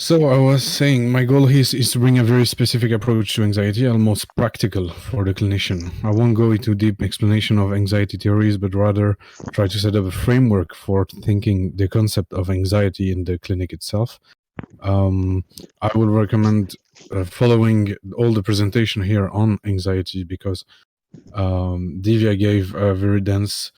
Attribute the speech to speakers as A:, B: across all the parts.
A: So I was saying my goal is to bring a very specific approach to anxiety, almost practical for the clinician. I won't go into deep explanation of anxiety theories, but rather try to set up a framework for thinking the concept of anxiety in the clinic itself. I would recommend following all the presentation here on anxiety because Divya gave a very dense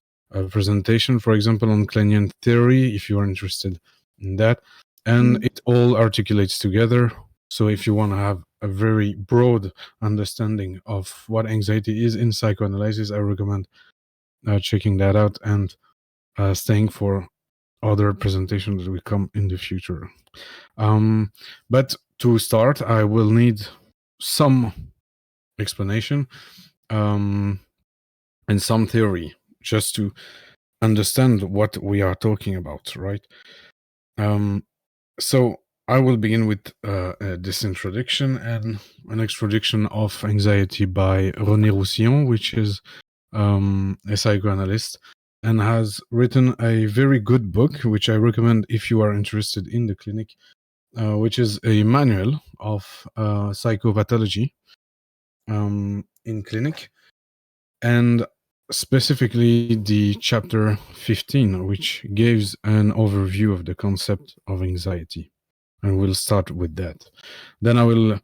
A: presentation, for example, on Kleinian theory, if you are interested in that. And it all articulates together. So if you want to have a very broad understanding of what anxiety is in psychoanalysis, I recommend checking that out and staying for other presentations that will come in the future. But to start, I will need some explanation and some theory just to understand what we are talking about, right? So I will begin with this introduction and an introduction of anxiety by Rene Roussillon, which is a psychoanalyst and has written a very good book, which I recommend if you are interested in the clinic, which is a manual of psychopathology in clinic, and specifically the chapter 15, which gives an overview of the concept of anxiety. And we'll start with that. Then I will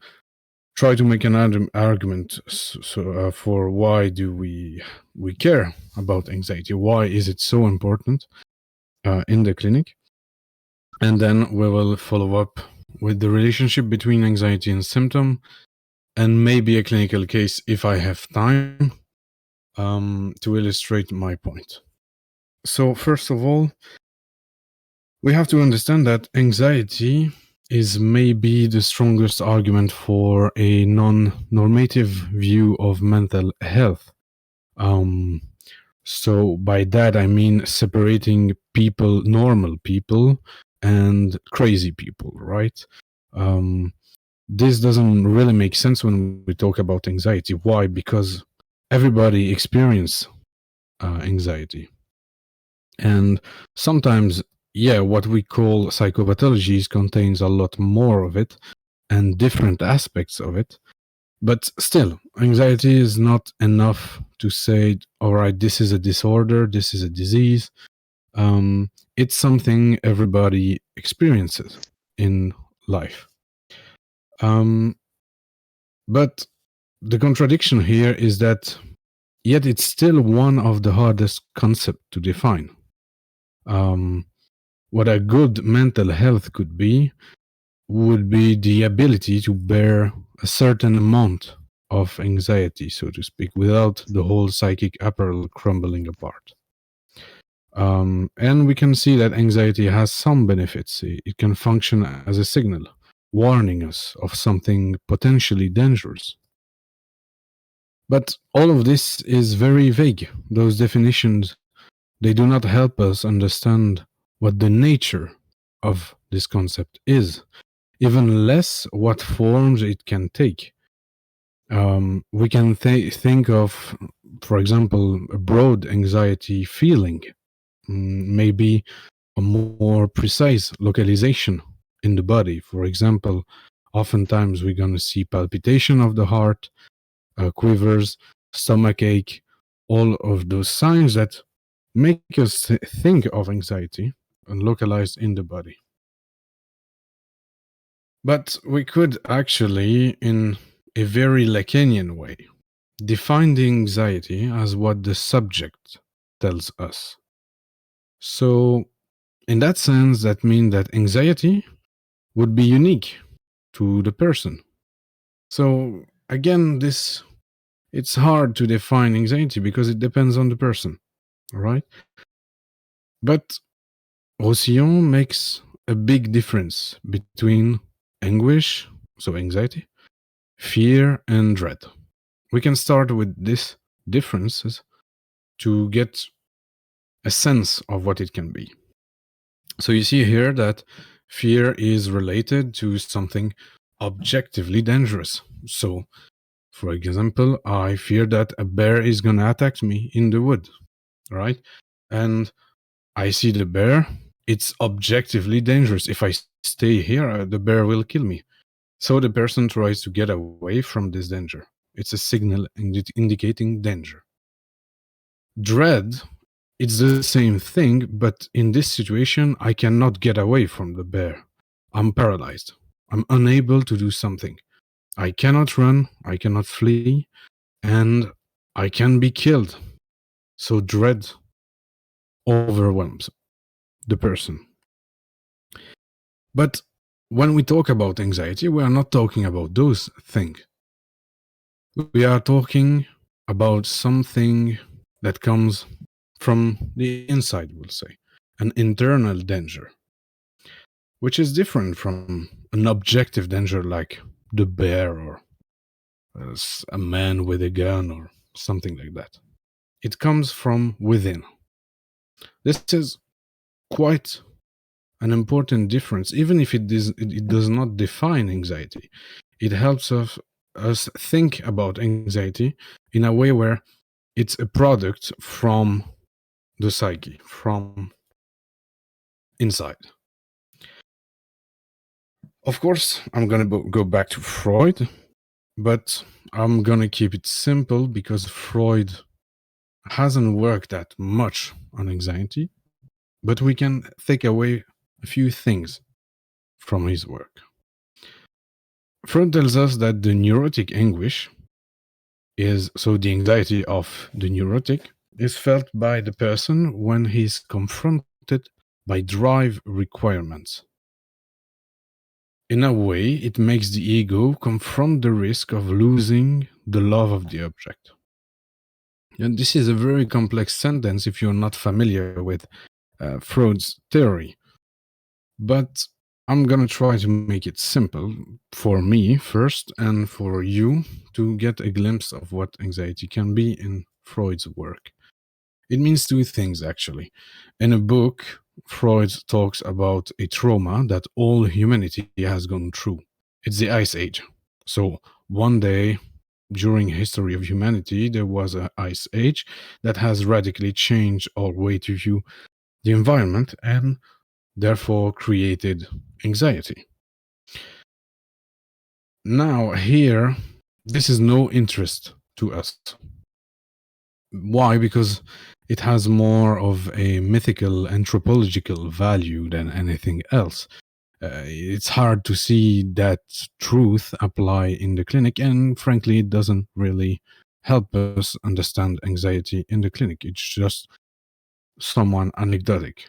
A: try to make an argument for why do we care about anxiety? Why is it so important in the clinic? And then we will follow up with the relationship between anxiety and symptom, and maybe a clinical case if I have time to illustrate my point. So first of all, we have to understand that anxiety is maybe the strongest argument for a non-normative view of mental health. So by that I mean separating people, normal people, and crazy people, right? This doesn't really make sense when we talk about anxiety. Why? Because everybody experiences anxiety. And sometimes, what we call psychopathologies contains a lot more of it and different aspects of it. But still, anxiety is not enough to say, all right, this is a disorder, this is a disease. It's something everybody experiences in life. But the contradiction here is that yet it's still one of the hardest concepts to define. What a good mental health could be would be the ability to bear a certain amount of anxiety, so to speak, without the whole psychic apparel crumbling apart. And we can see that anxiety has some benefits. It can function as a signal, warning us of something potentially dangerous. But all of this is very vague. Those definitions, they do not help us understand what the nature of this concept is, even less what forms it can take. We can think of, for example, a broad anxiety feeling, maybe a more precise localization in the body. For example, oftentimes we're going to see palpitation of the heart, quivers, stomach ache, all of those signs that make us think of anxiety and localized in the body. But we could actually, in a very Lacanian way, define the anxiety as what the subject tells us. So, in that sense, that means that anxiety would be unique to the person. So, again, it's hard to define anxiety because it depends on the person, all right? But Roussillon makes a big difference between anguish, so anxiety, fear, and dread. We can start with these differences to get a sense of what it can be. So you see here that fear is related to something objectively dangerous. So, for example, I fear that a bear is going to attack me in the wood, right? And I see the bear, it's objectively dangerous. If I stay here, the bear will kill me. So the person tries to get away from this danger. It's a signal indicating danger. Dread, it's the same thing, but in this situation, I cannot get away from the bear. I'm paralyzed. I'm unable to do something. I cannot run, I cannot flee, and I can be killed. So dread overwhelms the person. But when we talk about anxiety, we are not talking about those things. We are talking about something that comes from the inside, we'll say, an internal danger, which is different from an objective danger like the bear or a man with a gun or something like that. It comes from within. This is quite an important difference, even if it does not define anxiety. It helps us think about anxiety in a way where it's a product from the psyche, from inside. Of course, I'm going to go back to Freud, but I'm going to keep it simple because Freud hasn't worked that much on anxiety, but we can take away a few things from his work. Freud tells us that the neurotic anguish is, so the anxiety of the neurotic, is felt by the person when he's confronted by drive requirements. In a way, it makes the ego confront the risk of losing the love of the object. And this is a very complex sentence if you're not familiar with Freud's theory. But I'm going to try to make it simple for me first and for you to get a glimpse of what anxiety can be in Freud's work. It means two things, actually. In a book, Freud talks about a trauma that all humanity has gone through. It's the Ice Age. So one day during history of humanity, there was an Ice Age that has radically changed our way to view the environment and therefore created anxiety. Now, here, this is no interest to us. Why? Because it has more of a mythical anthropological value than anything else. It's hard to see that truth apply in the clinic, and frankly, it doesn't really help us understand anxiety in the clinic. It's just someone anecdotic.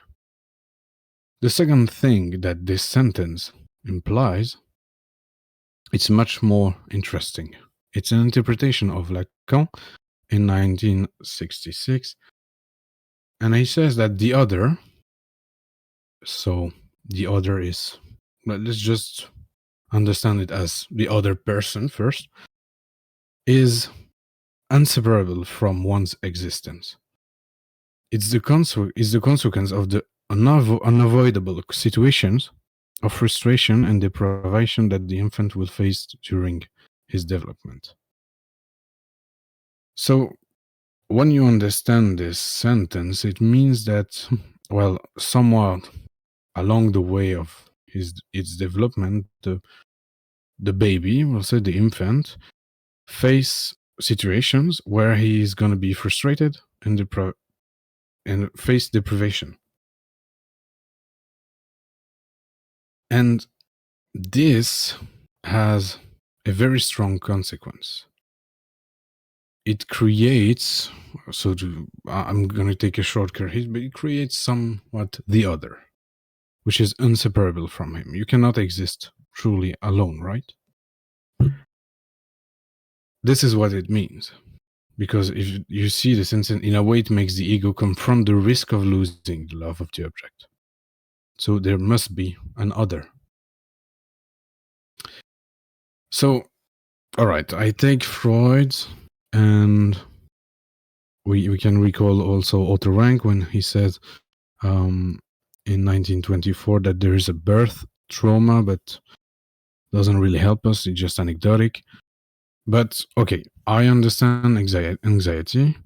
A: The second thing that this sentence implies, it's much more interesting. It's an interpretation of Lacan in 1966, and he says that the other, so the other is, let's just understand it as the other person first, is inseparable from one's existence. It's the consequence of the unavoidable situations of frustration and deprivation that the infant will face during his development. So, when you understand this sentence, it means that, well, somewhat along the way of its development, the baby, we'll say the infant, face situations where he is going to be frustrated and face deprivation. And this has a very strong consequence. It creates, I'm going to take a shortcut here, but it creates somewhat the other, which is inseparable from him. You cannot exist truly alone, right? This is what it means. Because if you see this in a way, it makes the ego confront the risk of losing the love of the object. So there must be an other. So, all right, I take Freud, and we can recall also Otto Rank when he said in 1924 that there is a birth trauma, but doesn't really help us. It's just anecdotic. But okay, I understand anxiety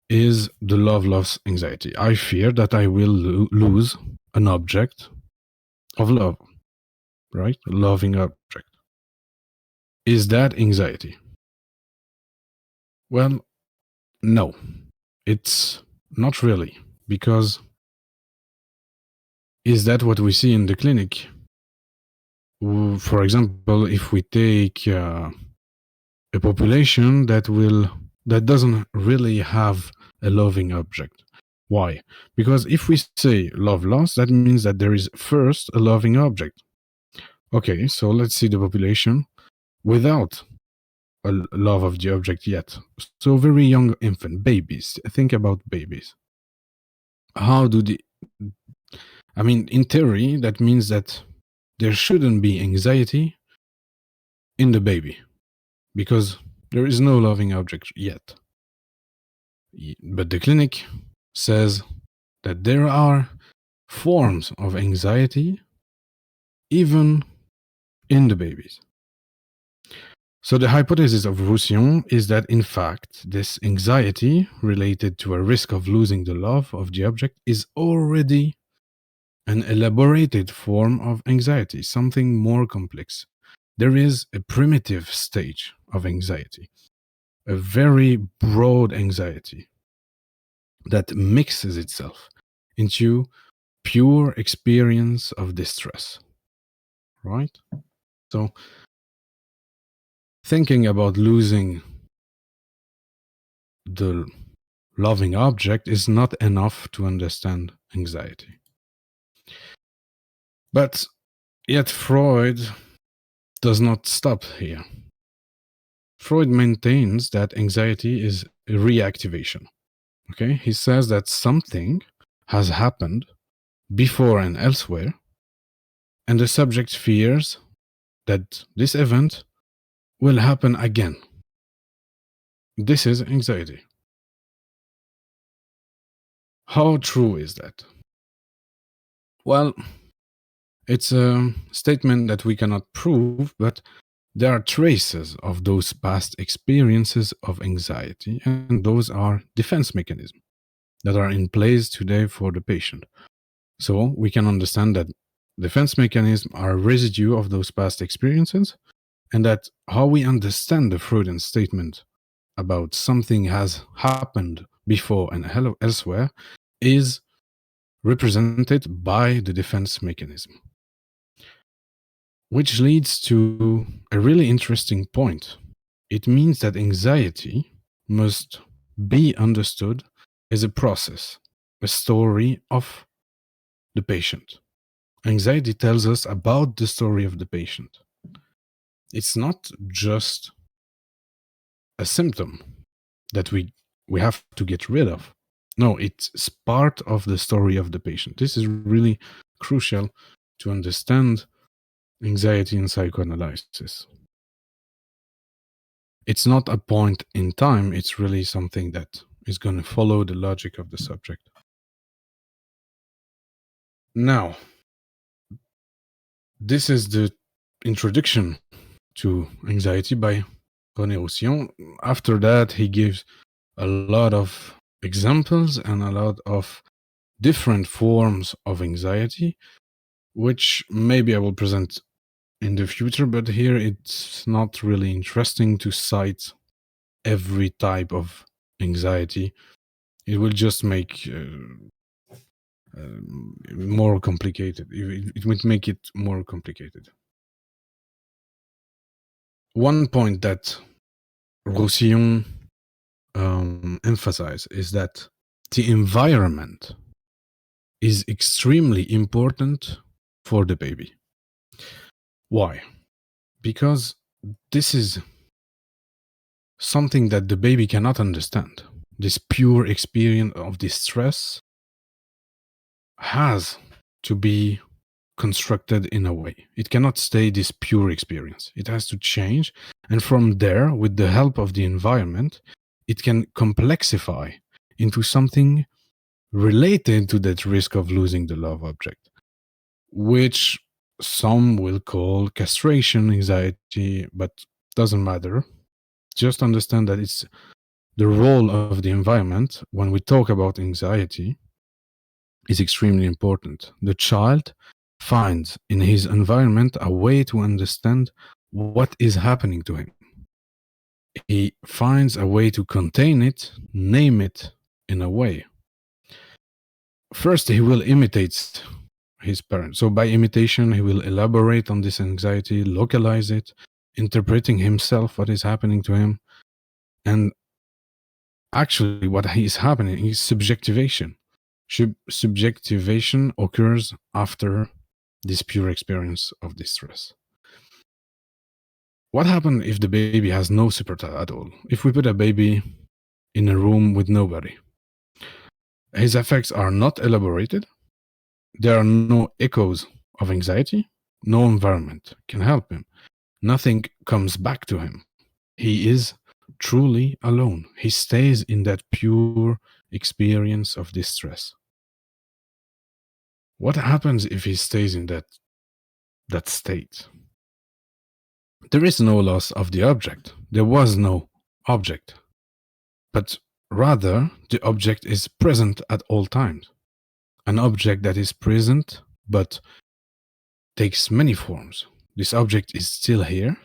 A: is the love loss anxiety. I fear that I will lose an object of love, right? A loving object. Is that anxiety? Well, no, it's not really, because is that what we see in the clinic? For example, if we take a population that doesn't really have a loving object. Why? Because if we say love lost, that means that there is first a loving object. Okay, so let's see the population without a love of the object yet. So very young infant, babies. Think about babies. How do the I mean, in theory, that means that there shouldn't be anxiety in the baby because there is no loving object yet. But the clinic says that there are forms of anxiety even in the babies. So the hypothesis of Roussillon is that in fact this anxiety related to a risk of losing the love of the object is already an elaborated form of anxiety, something more complex. There is a primitive stage of anxiety, a very broad anxiety that mixes itself into pure experience of distress, right? So thinking about losing the loving object is not enough to understand anxiety. But yet Freud does not stop here. Freud maintains that anxiety is a reactivation. Okay, he says that something has happened before and elsewhere, and the subject fears that this event will happen again. This is anxiety. How true is that? Well, it's a statement that we cannot prove, but there are traces of those past experiences of anxiety, and those are defense mechanisms that are in place today for the patient. So we can understand that defense mechanisms are a residue of those past experiences, and that how we understand the Freudian statement about something has happened before and elsewhere is represented by the defense mechanism. Which leads to a really interesting point. It means that anxiety must be understood as a process, a story of the patient. Anxiety tells us about the story of the patient. It's not just a symptom that we have to get rid of. No, it's part of the story of the patient. This is really crucial to understand anxiety in psychoanalysis. It's not a point in time, it's really something that is going to follow the logic of the subject. Now, this is the introduction to anxiety by Rene Roussillon. After that, he gives a lot of examples and a lot of different forms of anxiety, which maybe I will present in the future, but here it's not really interesting to cite every type of anxiety. It will just make more complicated. It would make it more complicated. One point that Roussillon emphasized is that the environment is extremely important for the baby. Why? Because this is something that the baby cannot understand. This pure experience of distress has to be constructed in a way. It cannot stay this pure experience. It has to change. And from there, with the help of the environment, it can complexify into something related to that risk of losing the love object, which some will call castration anxiety, but doesn't matter. Just understand that it's the role of the environment when we talk about anxiety is extremely important. The child finds in his environment a way to understand what is happening to him. He finds a way to contain it, name it in a way. First, he will imitate his parents. So, by imitation, he will elaborate on this anxiety, localize it, interpreting himself what is happening to him. And actually, what is happening is subjectivation. Subjectivation occurs after this pure experience of distress. What happens if the baby has no support at all? If we put a baby in a room with nobody, his effects are not elaborated. There are no echoes of anxiety. No environment can help him. Nothing comes back to him. He is truly alone. He stays in that pure experience of distress. What happens if he stays in that state? There is no loss of the object. There was no object. But rather, the object is present at all times. An object that is present but takes many forms. This object is still here,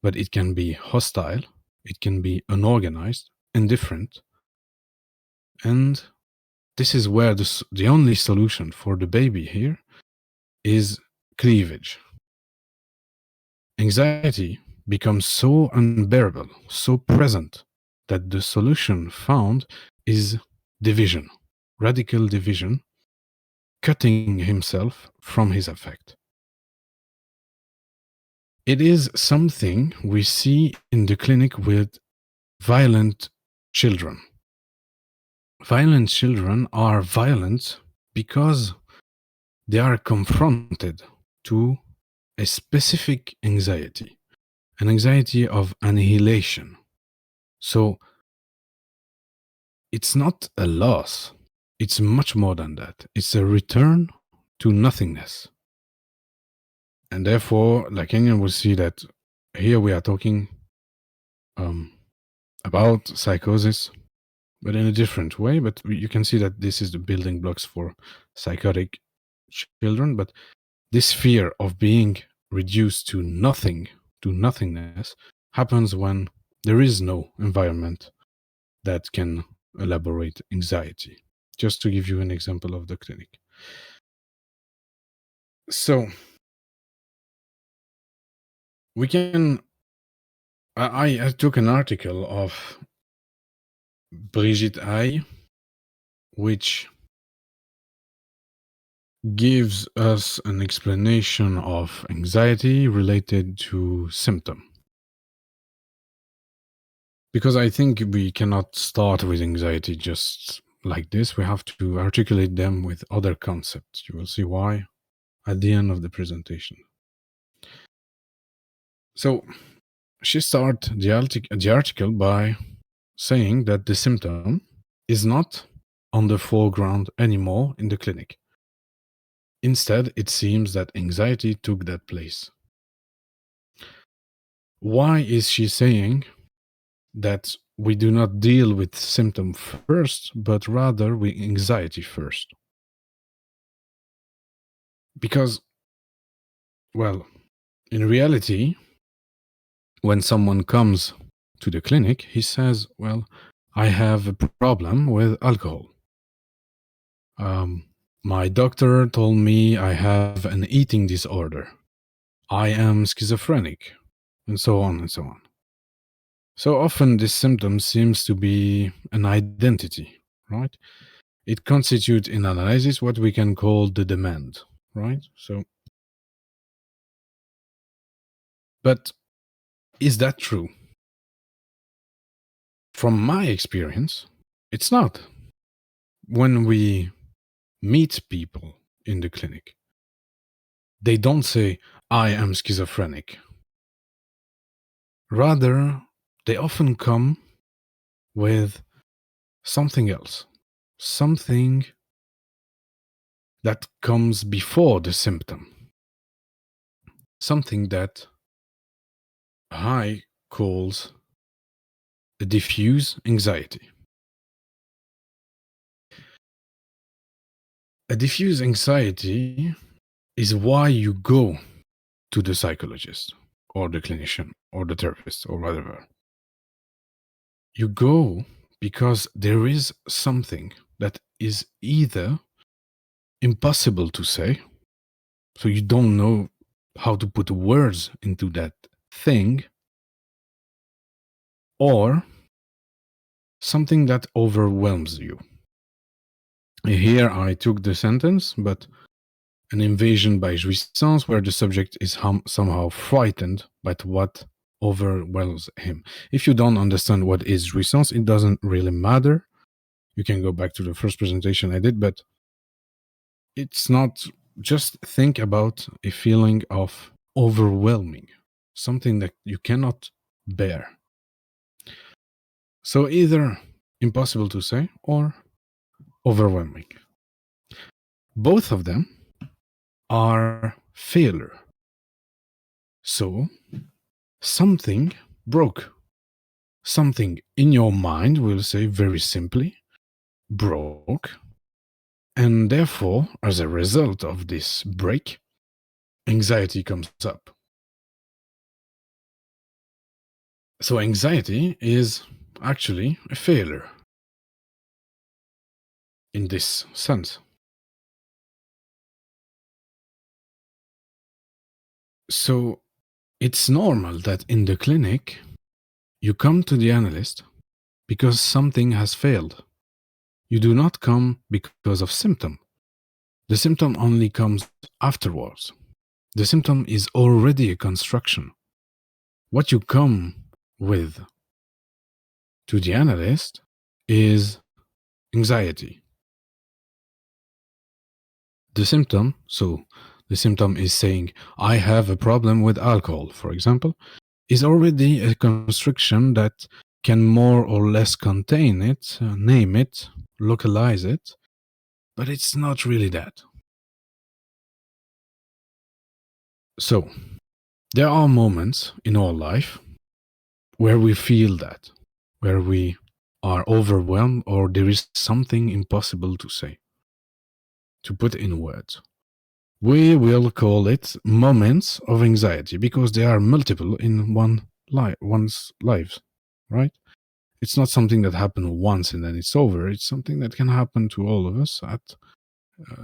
A: but it can be hostile, it can be unorganized, indifferent. And this is where the only solution for the baby here is cleavage. Anxiety becomes so unbearable, so present, that the solution found is division, radical division, cutting himself from his affect. It is something we see in the clinic with violent children. Violent children are violent because they are confronted to a specific anxiety, an anxiety of annihilation. So it's not a loss, it's much more than that. It's a return to nothingness. And therefore, Lacan will see that here we are talking about psychosis, but in a different way. But you can see that this is the building blocks for psychotic children. But this fear of being reduced to nothing, to nothingness, happens when there is no environment that can elaborate anxiety. Just to give you an example of the clinic. So we can. I took an article of Brigitte I, which gives us an explanation of anxiety related to symptom. Because I think we cannot start with anxiety just like this. We have to articulate them with other concepts. You will see why at the end of the presentation. So she starts the article by saying that the symptom is not on the foreground anymore in the clinic. Instead, it seems that anxiety took that place. Why is she saying that we do not deal with symptom first, but rather with anxiety first? Because, well, in reality, when someone comes to the clinic, he says, well, I have a problem with alcohol. My doctor told me I have an eating disorder. I am schizophrenic, and so on and so on. So often this symptom seems to be an identity, right? It constitutes in analysis what we can call the demand, right? So, but is that true? From my experience, it's not. When we meet people in the clinic, they don't say, I am schizophrenic. Rather, they often come with something else, something that comes before the symptom, something that I calls a diffuse anxiety. A diffuse anxiety is why you go to the psychologist or the clinician or the therapist or whatever. You go because there is something that is either impossible to say, so you don't know how to put words into that thing, or something that overwhelms you. Here I took the sentence, but an invasion by jouissance, where the subject is somehow frightened by what overwhelms him. If you don't understand what is jouissance, it doesn't really matter. You can go back to the first presentation I did, but it's not, just think about a feeling of overwhelming, something that you cannot bear. So either impossible to say or overwhelming. Both of them are failure. So something broke. Something in your mind, we'll say very simply, broke. And therefore, as a result of this break, anxiety comes up. So anxiety is actually a failure in this sense. So it's normal that in the clinic, you come to the analyst because something has failed. You do not come because of symptom. The symptom only comes afterwards. The symptom is already a construction. What you come with to the analyst is anxiety. The symptom, so the symptom is saying, I have a problem with alcohol, for example, is already a construction that can more or less contain it, name it, localize it, but it's not really that. So, there are moments in our life where we feel that, where we are overwhelmed or there is something impossible to say, to put in words. We will call it moments of anxiety because they are multiple in one's lives, right? It's not something that happened once and then it's over. It's something that can happen to all of us at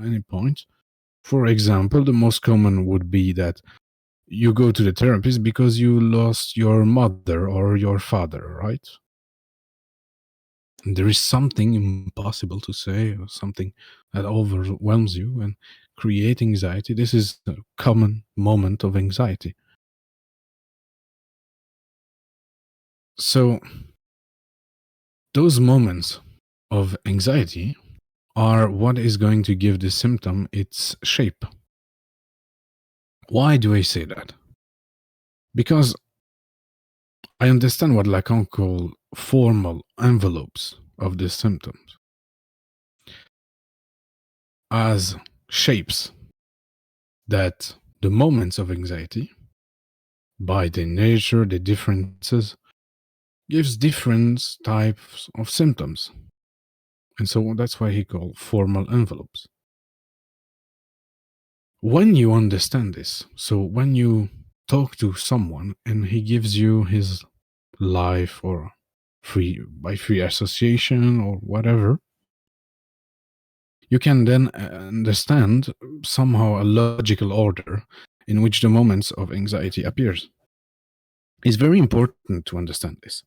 A: any point. For example, the most common would be that you go to the therapist because you lost your mother or your father, right? And there is something impossible to say or something that overwhelms you and create anxiety. This is a common moment of anxiety. So those moments of anxiety are what is going to give the symptom its shape. Why do I say that? Because I understand what Lacan called formal envelopes of the symptoms as shapes that the moments of anxiety, by their nature, the differences, gives different types of symptoms. And so that's why he called formal envelopes. When you understand this, so when you talk to someone and he gives you his life or free association or whatever, you can then understand somehow a logical order in which the moments of anxiety appears. It's very important to understand this.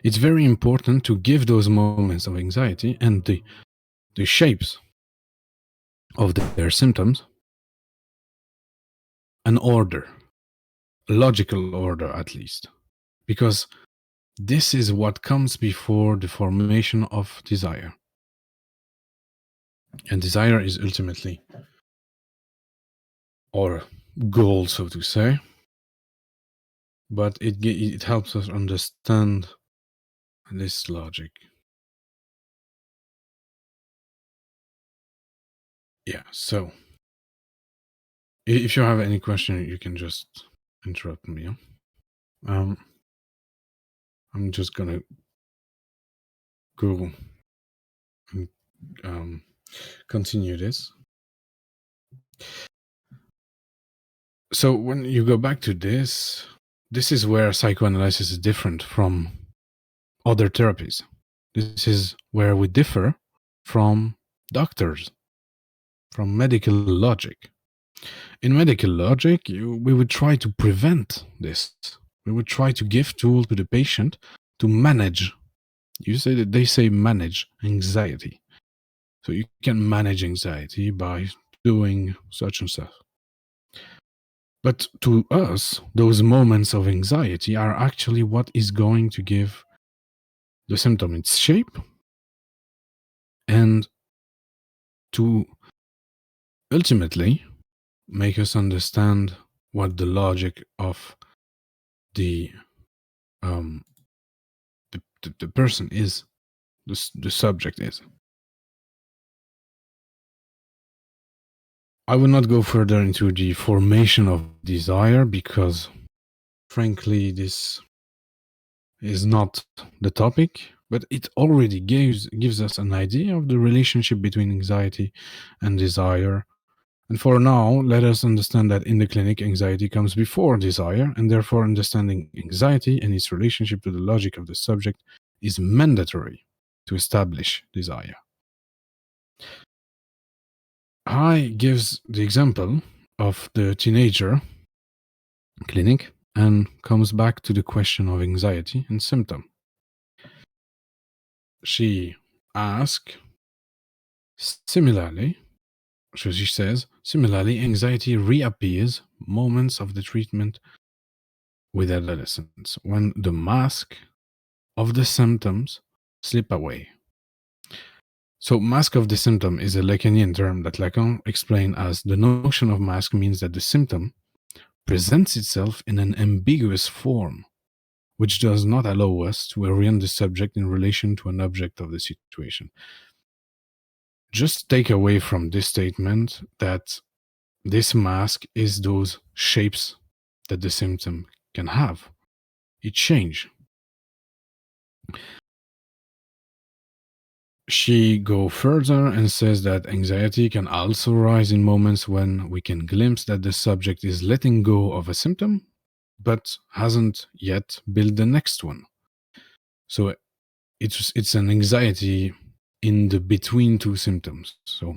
A: It's very important to give those moments of anxiety and the shapes of their symptoms an order, a logical order at least, because this is what comes before the formation of desire. And desire is ultimately our goal, so to say, but it helps us understand this logic. Yeah, so if you have any question, you can just interrupt me. Yeah? I'm just gonna go and um, continue this. So when you go back to this is where psychoanalysis is different from other therapies. This is where we differ from doctors, from medical logic. In medical logic, we would try to prevent this. We would try to give tools to the patient to manage. They say manage anxiety. So you can manage anxiety by doing such and such. But to us, those moments of anxiety are actually what is going to give the symptom its shape and to ultimately make us understand what the logic of the the person is, the subject is. I will not go further into the formation of desire because, frankly, this is not the topic, but it already gives us an idea of the relationship between anxiety and desire. And for now, let us understand that in the clinic, anxiety comes before desire, and therefore understanding anxiety and its relationship to the logic of the subject is mandatory to establish desire. I gives the example of the teenager clinic and comes back to the question of anxiety and symptom. She asks, similarly, so she says, similarly, anxiety reappears moments of the treatment with adolescents when the mask of the symptoms slip away. So mask of the symptom is a Lacanian term that Lacan explained as the notion of mask means that the symptom presents itself in an ambiguous form, which does not allow us to orient the subject in relation to an object of the situation. Just take away from this statement that this mask is those shapes that the symptom can have. It change. She go further and says that anxiety can also rise in moments when we can glimpse that the subject is letting go of a symptom, but hasn't yet built the next one. So it's an anxiety in the between two symptoms. So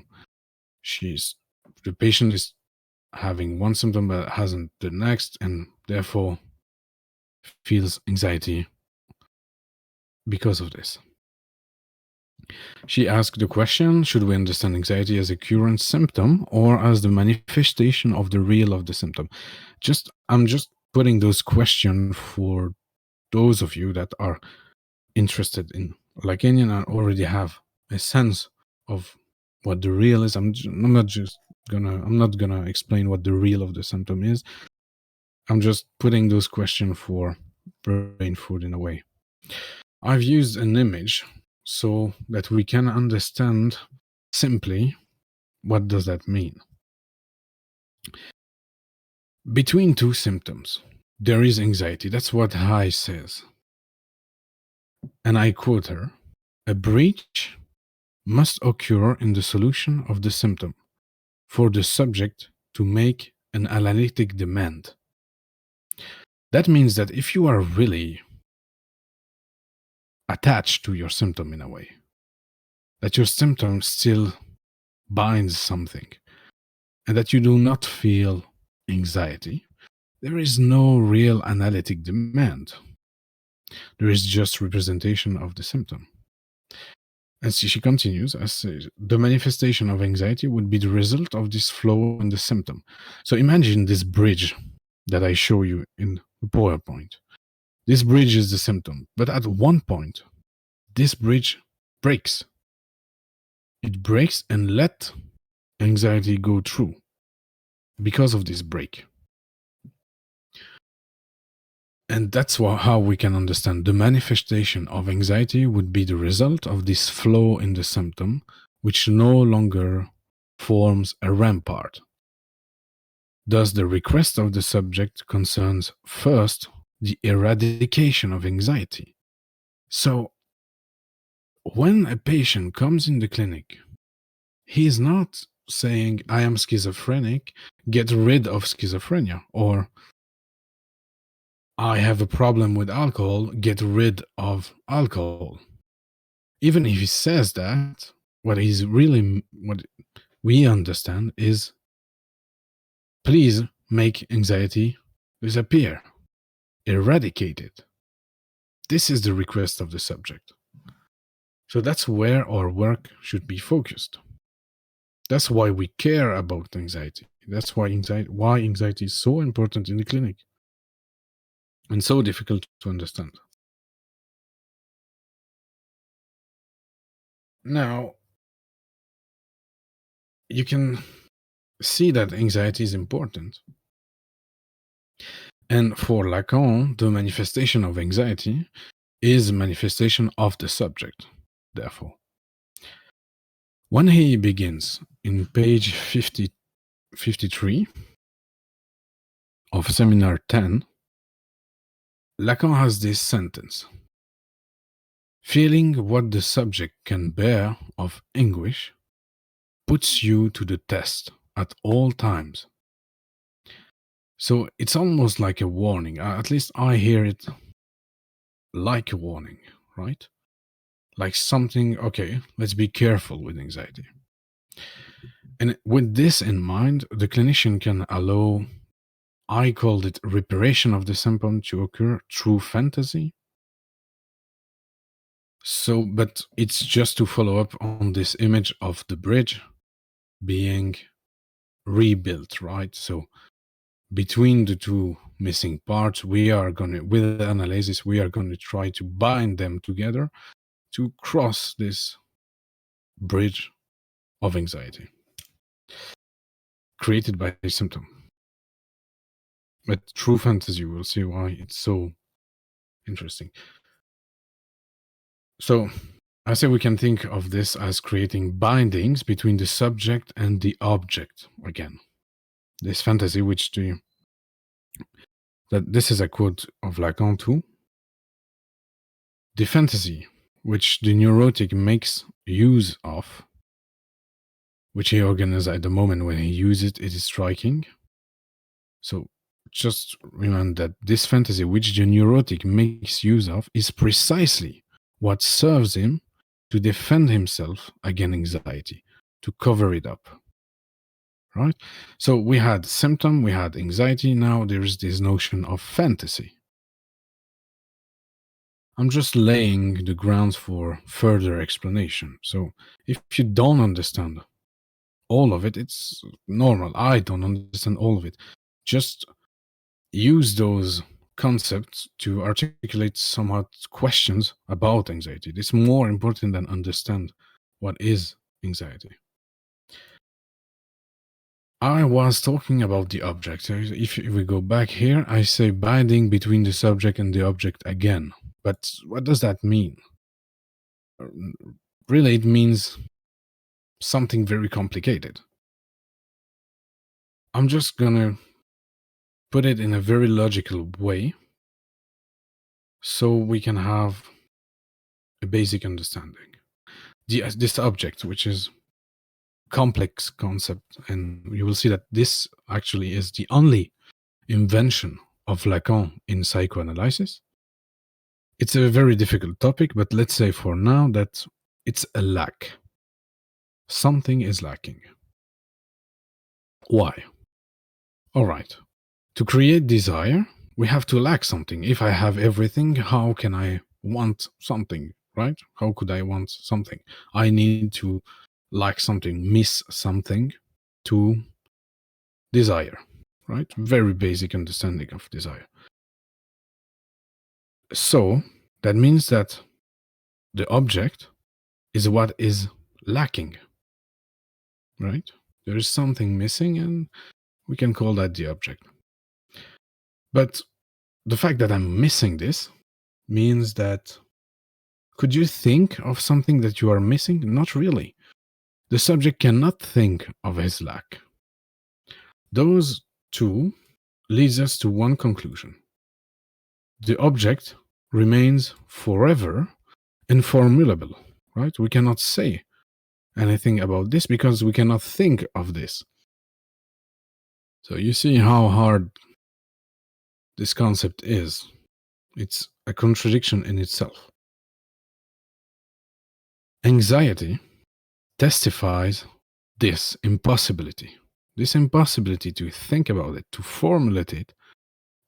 A: the patient is having one symptom but hasn't the next, and therefore feels anxiety because of this. She asked the question, should we understand anxiety as a current symptom or as the manifestation of the real of the symptom? I'm just putting those questions for those of you that are interested in Lacanian and already have a sense of what the real is. I'm not gonna explain what the real of the symptom is. I'm just putting those questions for brain food in a way. I've used an image so that we can understand simply what does that mean. Between two symptoms, there is anxiety. That's what Hai says. And I quote her, a breach must occur in the solution of the symptom for the subject to make an analytic demand. That means that if you are really attached to your symptom in a way, that your symptom still binds something, and that you do not feel anxiety, there is no real analytic demand. There is just representation of the symptom. And she continues, as says, the manifestation of anxiety would be the result of this flow in the symptom. So imagine this bridge that I show you in the PowerPoint. This bridge is the symptom, but at one point, this bridge breaks. It breaks and let anxiety go through because of this break. And that's how we can understand the manifestation of anxiety would be the result of this flow in the symptom, which no longer forms a rampart. Thus, the request of the subject concerns first the eradication of anxiety. So, when a patient comes in the clinic, he's not saying, I am schizophrenic, get rid of schizophrenia, or I have a problem with alcohol, get rid of alcohol. Even if he says that, what we understand is, please make anxiety disappear, eradicate it. This is the request of the subject. So that's where our work should be focused. That's why we care about anxiety. That's why anxiety is so important in the clinic and so difficult to understand. Now, you can see that anxiety is important. And for Lacan, the manifestation of anxiety is a manifestation of the subject, therefore. When he begins in page 53 of Seminar 10, Lacan has this sentence: feeling what the subject can bear of anguish puts you to the test at all times. So it's almost like a warning. At least I hear it like a warning, right? Like something, okay, let's be careful with anxiety. And with this in mind, the clinician can allow, I called it reparation of the symptom to occur through fantasy. So, but it's just to follow up on this image of the bridge being rebuilt, right? So between the two missing parts, we are going to, with analysis, we are going to try to bind them together to cross this bridge of anxiety created by a symptom. But through fantasy, we'll see why it's so interesting. So I say we can think of this as creating bindings between the subject and the object. Again, this fantasy, that this is a quote of Lacan too. The fantasy which the neurotic makes use of, which he organizes at the moment when he uses it, it is striking. So just remember that this fantasy which the neurotic makes use of is precisely what serves him to defend himself against anxiety, to cover it up. Right? So we had symptom, we had anxiety, now there's this notion of fantasy. I'm just laying the grounds for further explanation. So if you don't understand all of it, it's normal. I don't understand all of it. Just use those concepts to articulate somewhat questions about anxiety. It's more important than understand what is anxiety. I was talking about the object. If we go back here, I say binding between the subject and the object again. But what does that mean? Really, it means something very complicated. I'm just gonna put it in a very logical way so we can have a basic understanding. This object, which is complex concept, and you will see that this actually is the only invention of Lacan in psychoanalysis. It's a very difficult topic, but let's say for now that it's a lack. Something is lacking. Why? All right. To create desire, we have to lack something. If I have everything, how can I want something, right? How could I want something? I need to lack something, miss something to desire, right? Very basic understanding of desire. So that means that the object is what is lacking, right? There is something missing, and we can call that the object. But the fact that I'm missing this means that, could you think of something that you are missing? Not really. The subject cannot think of his lack. Those two leads us to one conclusion. The object remains forever informulable. right? We cannot say anything about this because we cannot think of this. So you see how hard this concept is. It's a contradiction in itself. Anxiety testifies this impossibility. This impossibility to think about it, to formulate it,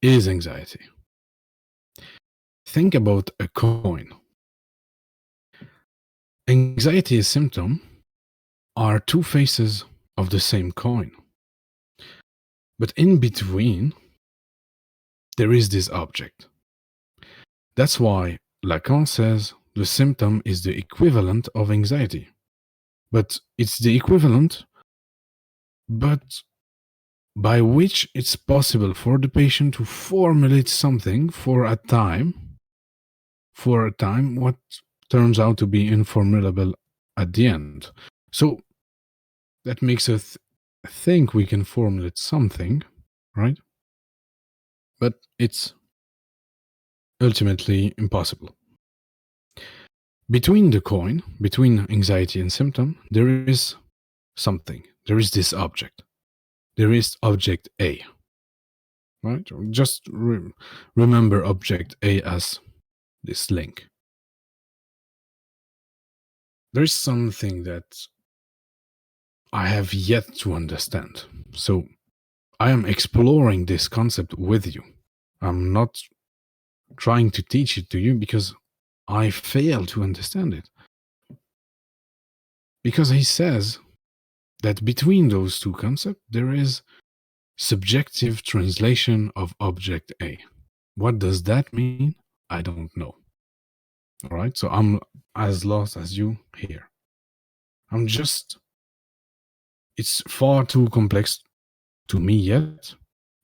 A: is anxiety. Think about a coin. Anxiety and symptom are two faces of the same coin. But in between, there is this object. That's why Lacan says the symptom is the equivalent of anxiety. But it's the equivalent, but by which it's possible for the patient to formulate something for a time, what turns out to be informulable at the end. So that makes us think we can formulate something, right? But it's ultimately impossible. Between the coin, between anxiety and symptom, there is something. There is this object. There is object A, right? Just remember object A as this link. There is something that I have yet to understand. So I am exploring this concept with you. I'm not trying to teach it to you because I fail to understand it. Because he says that between those two concepts, there is subjective translation of object A. What does that mean? I don't know. All right, so I'm as lost as you here. It's far too complex to me yet,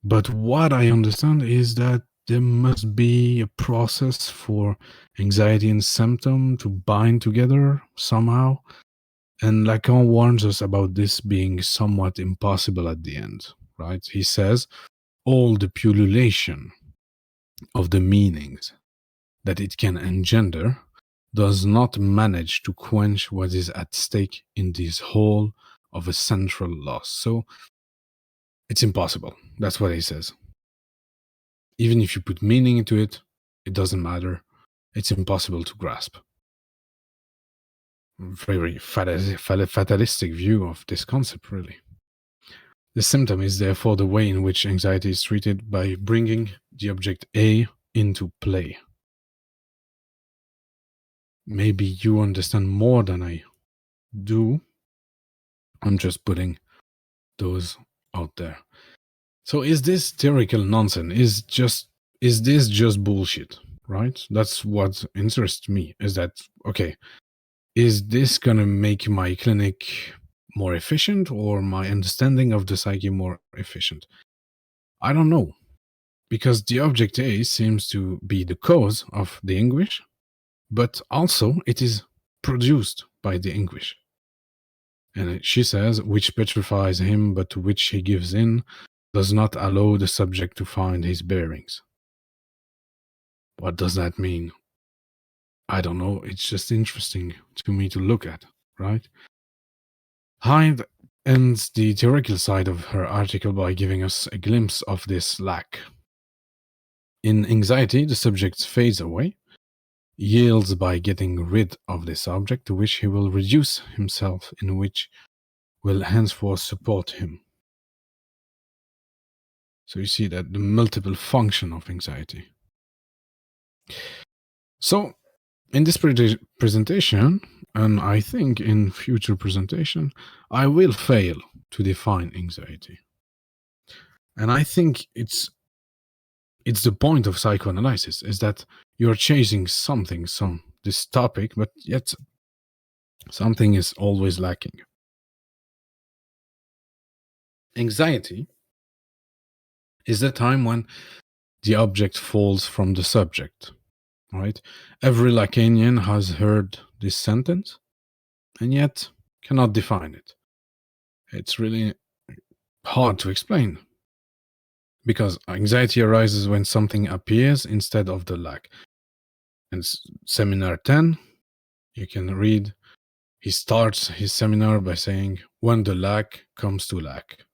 A: but what I understand is that there must be a process for anxiety and symptom to bind together somehow. And Lacan warns us about this being somewhat impossible at the end, right? He says, all the pullulation of the meanings that it can engender does not manage to quench what is at stake in this whole of a central loss. So it's impossible. That's what he says. Even if you put meaning into it, it doesn't matter. It's impossible to grasp. Very fatalistic view of this concept, really. The symptom is therefore the way in which anxiety is treated by bringing the object A into play. Maybe you understand more than I do. I'm just putting those out there. So is this theoretical nonsense? Is this just bullshit? Right? That's what interests me. Is that okay? Is this gonna make my clinic more efficient or my understanding of the psyche more efficient? I don't know. Because the object A seems to be the cause of the anguish, but also it is produced by the anguish. And she says, which petrifies him, but to which he gives in, does not allow the subject to find his bearings. What does that mean? I don't know. It's just interesting to me to look at, right? Hyde ends the theoretical side of her article by giving us a glimpse of this lack. In anxiety, the subject fades away, yields by getting rid of this object to which he will reduce himself, in which will henceforth support him. So you see that the multiple function of anxiety. So in this presentation, and I think in future presentation, I will fail to define anxiety. And I think it's the point of psychoanalysis, is that you're chasing something, this topic, but yet something is always lacking. Anxiety is the time when the object falls from the subject, right? Every Lacanian has heard this sentence and yet cannot define it. It's really hard to explain because anxiety arises when something appears instead of the lack. In seminar 10, You can read. He starts his seminar by saying, when the lack comes to lack.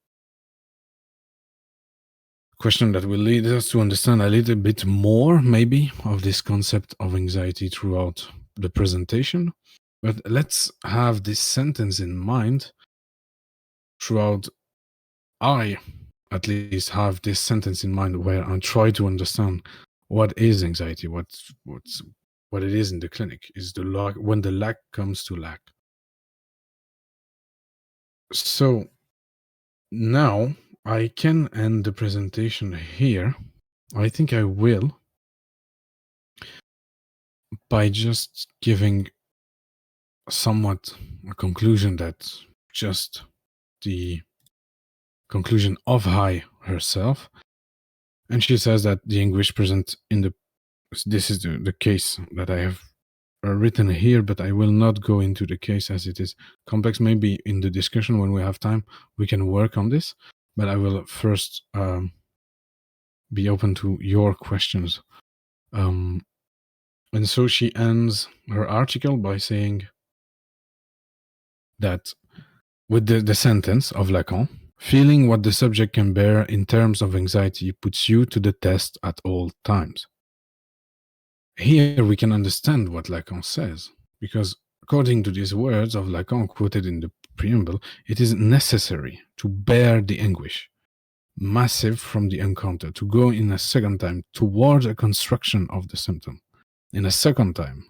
A: Question that will lead us to understand a little bit more, maybe, of this concept of anxiety throughout the presentation. But let's have this sentence in mind throughout. I, at least, have this sentence in mind where I try to understand what is anxiety, what it is in the clinic. Is the lack, when the lack comes to lack. So now I can end the presentation here. I think I will, by just giving somewhat a conclusion that's just the conclusion of Hai herself. And she says that the anguish present in the, this is the case that I have written here, but I will not go into the case as it is complex. Maybe in the discussion when we have time, we can work on this, but I will first be open to your questions. And so she ends her article by saying that with the sentence of Lacan, feeling what the subject can bear in terms of anxiety puts you to the test at all times. Here we can understand what Lacan says, because according to these words of Lacan quoted in the preamble, it is necessary to bear the anguish, massive from the encounter, to go in a second time towards a construction of the symptom, in a second time,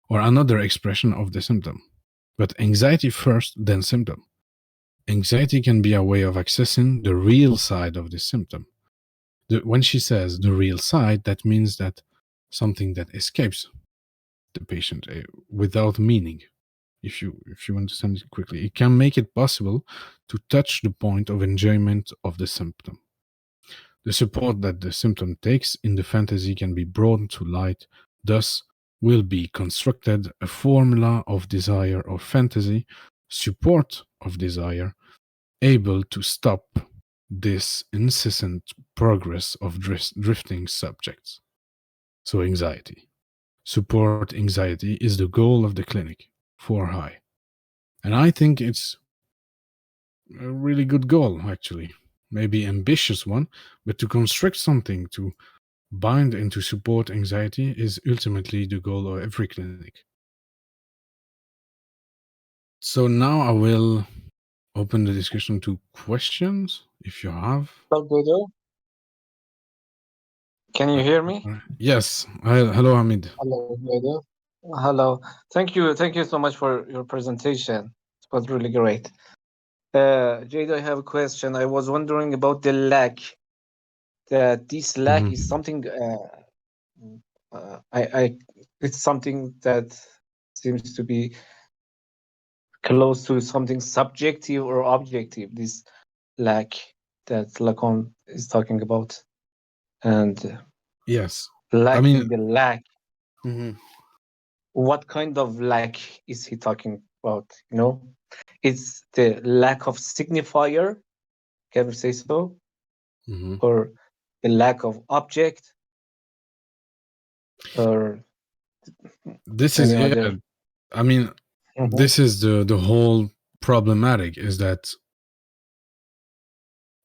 A: or another expression of the symptom. But anxiety first, then symptom. Anxiety can be a way of accessing the real side of the symptom. When she says the real side, that means that something that escapes the patient without meaning. If you understand it quickly, it can make it possible to touch the point of enjoyment of the symptom. The support that the symptom takes in the fantasy can be brought to light. Thus will be constructed a formula of desire or fantasy, support of desire, able to stop this incessant progress of drifting subjects. So anxiety. Support anxiety is the goal of the clinic for Hai. And I think it's a really good goal, actually. Maybe ambitious one, but to construct something to bind and to support anxiety is ultimately the goal of every clinic. So now I will open the discussion to questions, if you have.
B: Hello, Jado. Can you hear me?
A: Yes. Hello, Hamid.
B: Hello, Jado. Hello. Thank you so much for your presentation. It was really great. Jado, I have a question. I was wondering about the lack. That this lack is something. It's something that seems to be close to something subjective or objective. This lack that Lacan is talking about, and
A: yes,
B: lacking the lack.
A: Mm-hmm.
B: What kind of lack is he talking about? It's the lack of signifier, can we say so?
A: Mm-hmm.
B: Or the lack of object, or
A: this is
B: other.
A: I mean, this is the whole problematic, is that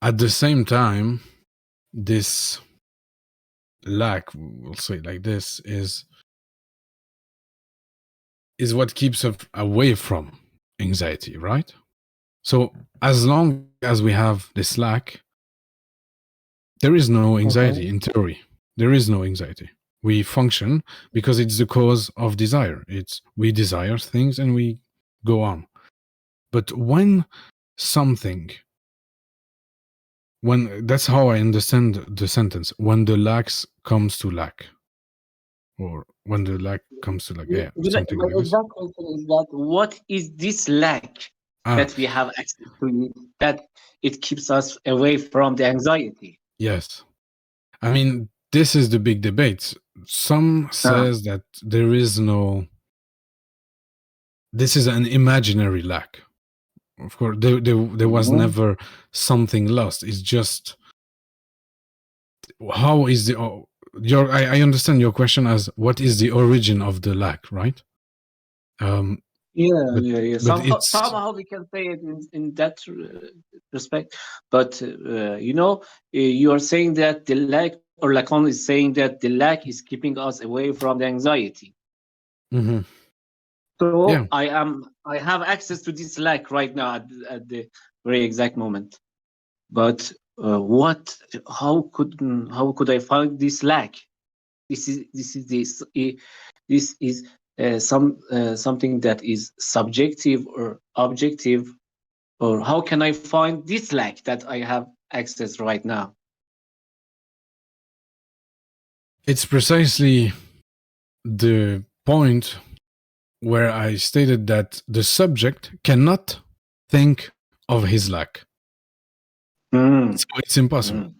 A: at the same time, this lack, we'll say like this, is what keeps us away from anxiety, right? So as long as we have this lack, there is no anxiety in theory. There is no anxiety. We function because it's the cause of desire. It's we desire things and we go on. But when that's how I understand the sentence, when the lacks comes to lack, or when the lack comes to lack, something
B: My
A: like this.
B: exact question is that what is this lack that we have access to it, that it keeps us away from the anxiety?
A: Yes. I mean, this is the big debate. Some says that there is no, this is an imaginary lack. Of course, there was never something lost. It's just, how is the, I understand your question as what is the origin of the lack, right?
B: Yeah,
A: but
B: yeah.
A: but
B: Somehow,
A: it's
B: somehow we can say it in that respect. But you are saying that the lack, or Lacan is saying that the lack is keeping us away from the anxiety.
A: Mhm. Yeah,
B: So I have access to this lack right now at the very exact moment. But what? How could I find this lack? This is something that is subjective or objective, or how can I find this lack that I have access right now?
A: it's precisely the point where I stated that the subject cannot think of his lack.
B: Mm,
A: So it's impossible.
B: mm,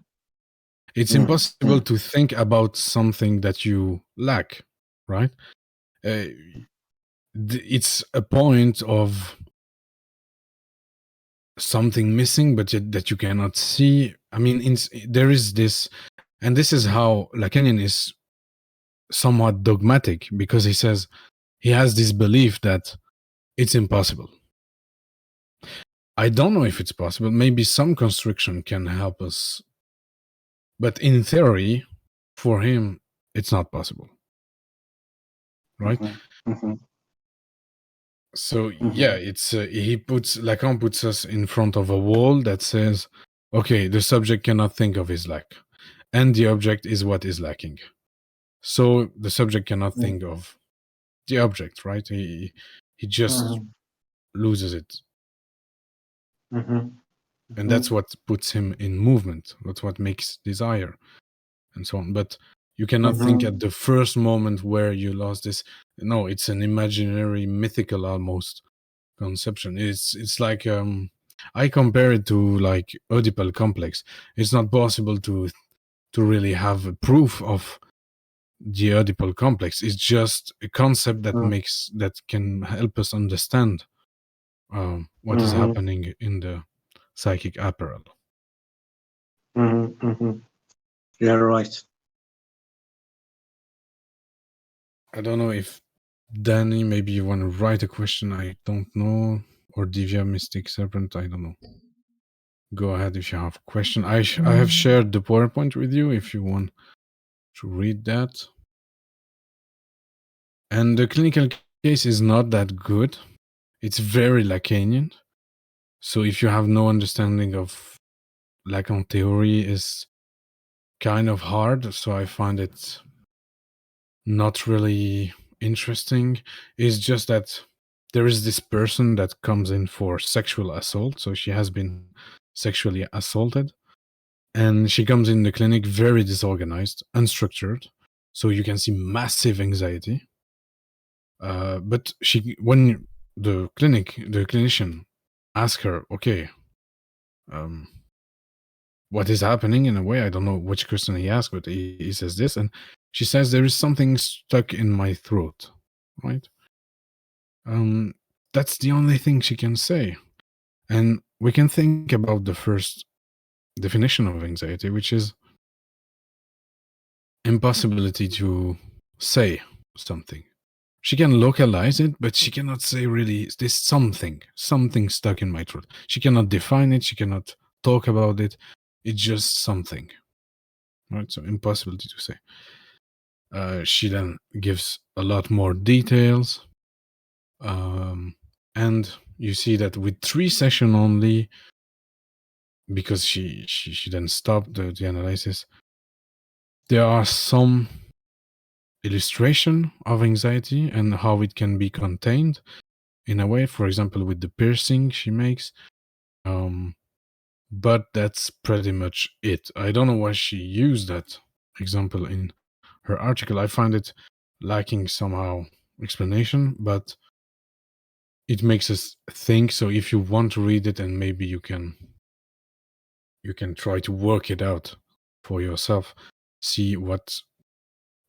A: It's
B: mm,
A: impossible
B: mm,
A: to think about something that you lack, right? Uh, it's a point of something missing, but yet that you cannot see. I mean, there is this, and this is how Lacanian is somewhat dogmatic, because he says he has this belief that it's impossible. I don't know if it's possible. Maybe some constriction can help us, but in theory, for him, it's not possible, right?
B: mhm, mhm,
A: So yeah,
B: mhm,
A: it's Lacan puts us in front of a wall that says, okay, the subject cannot think of his lack, and the object is what is lacking. So the subject cannot
B: mhm,
A: think of the object, right? He just
B: mhm,
A: loses it,
B: mhm,
A: and that's
B: mhm,
A: what puts him in movement. That's what makes desire, and so on. But you cannot think at
B: mhm,
A: the first moment where you lost this. No, it's an imaginary, mythical almost conception. It's like I compare it to like Oedipal complex. It's not possible to really have a proof of the Oedipal complex. It's just a concept that can help us understand what is
B: mhm,
A: happening in the psychic apparel.
B: mhm, mhm. You're right.
A: I don't know if Danny, maybe you want to write a question. I don't know, or Divya, Mystic Serpent. I don't know. Go ahead if you have a question. I have shared the PowerPoint with you if you want to read that. And the clinical case is not that good. It's very Lacanian. So if you have no understanding of Lacan theory, is kind of hard. So I find it not really interesting. It's just that there is this person that comes in for sexual assault. So she has been sexually assaulted. And she comes in the clinic very disorganized, unstructured. So you can see massive anxiety. But when the clinician asks her, okay, um, what is happening in a way, I don't know which question he asked, but he says this, and she says there is something stuck in my throat, right? Um, that's the only thing she can say. And we can think about the first definition of anxiety, which is impossibility to say something. She can localize it, but she cannot say really, there's something stuck in my throat. She cannot define it. She cannot talk about it. It's just something, right? So impossibility to say. She then gives a lot more details. And you see that with 3 sessions only, because she then stopped the analysis, there are some illustration of anxiety and how it can be contained in a way, for example, with the piercing she makes. But that's pretty much it. I don't know why she used that example in her article. I find it lacking somehow explanation, but it makes us think. So if you want to read it, and maybe you can try to work it out for yourself, see what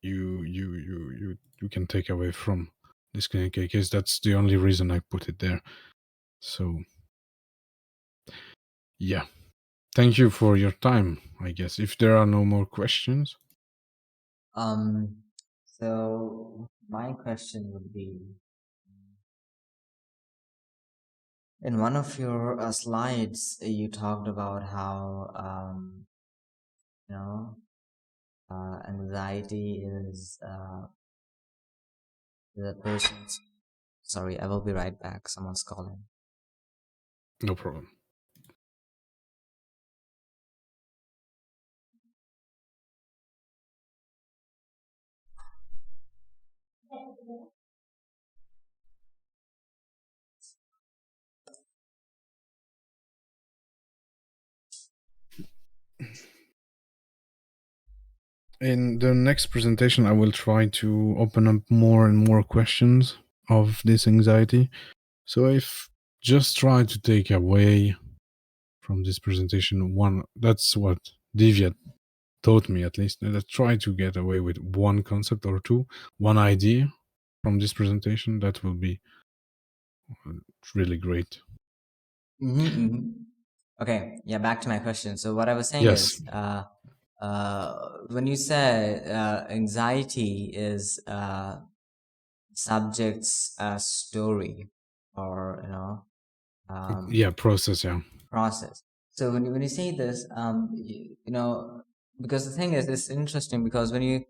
A: you can take away from this clinical case. That's the only reason I put it there. So yeah, thank you for your time. I guess if there are no more questions.
C: Um, so my question would be, In one of your slides, you talked about how you know anxiety is the person's. Sorry, I will be right back. Someone's calling.
A: No problem. In the next presentation, I will try to open up more and more questions of this anxiety. So if just try to take away from this presentation one, that's what Divya taught me at least, that try to get away with one concept or two, one idea from this presentation. That will be really great.
C: Okay, yeah, back to my question. So what I was saying
A: Yes.
C: is, when you say anxiety is subject's story, or
A: Yeah, process. Yeah.
C: process. So when you say this, because the thing is, it's interesting because when you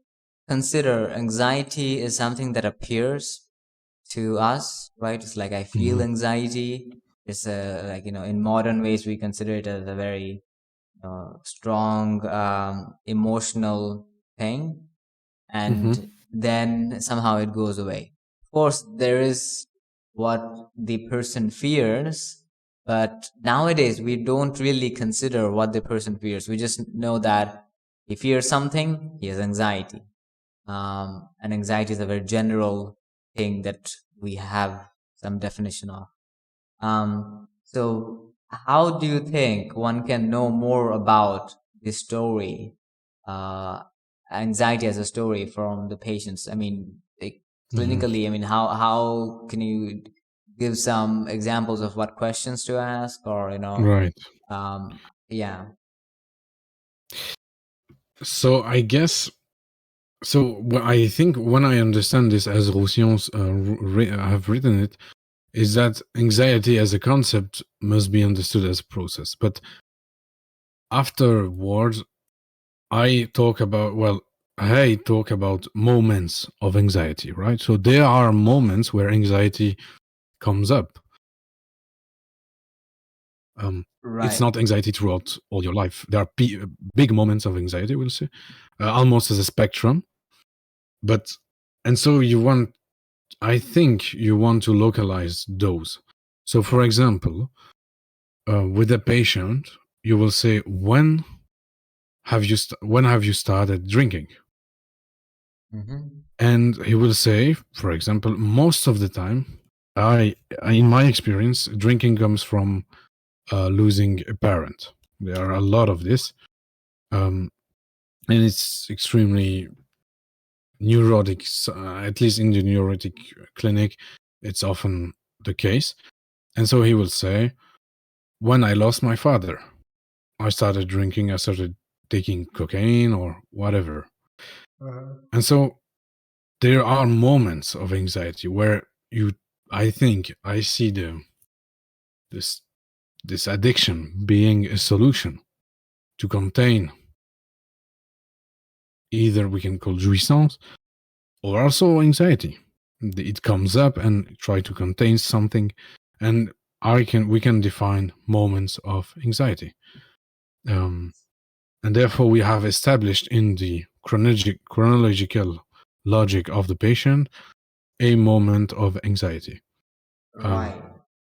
C: consider anxiety is something that appears to us, right? It's like I feel anxiety. It's like in modern ways we consider it as a very strong emotional thing, and then somehow it goes away. Of course, there is what the person fears, but nowadays we don't really consider what the person fears. We just know that he fears something, he has anxiety. And anxiety is a very general thing that we have some definition of. So how do you think one can know more about the story, anxiety as a story from the patients? I mean, clinically, I mean, how can you give some examples of what questions to ask, or
A: Right.
C: Yeah.
A: So I guess, so I think when I understand this as Roussillon's have written it, is that anxiety as a concept must be understood as a process. But afterwards, I talk about moments of anxiety, right? So there are moments where anxiety comes up.
C: Right.
A: It's not anxiety throughout all your life. There are big moments of anxiety, we'll say, almost as a spectrum. And so I think you want to localize those. So, for example, with a patient, you will say, when have you started drinking? And he will say, for example, most of the time, in my experience, drinking comes from losing a parent. There are a lot of this, and it's extremely neurotic. At least in the neurotic clinic, it's often the case. And so he will say, when I lost my father, I started drinking, I started taking cocaine or whatever. And so there are moments of anxiety where I think I see this addiction being a solution to contain, either we can call jouissance or also anxiety. It comes up and try to contain something, and we can define moments of anxiety. And therefore we have established in the chronological logic of the patient a moment of anxiety.
C: Right.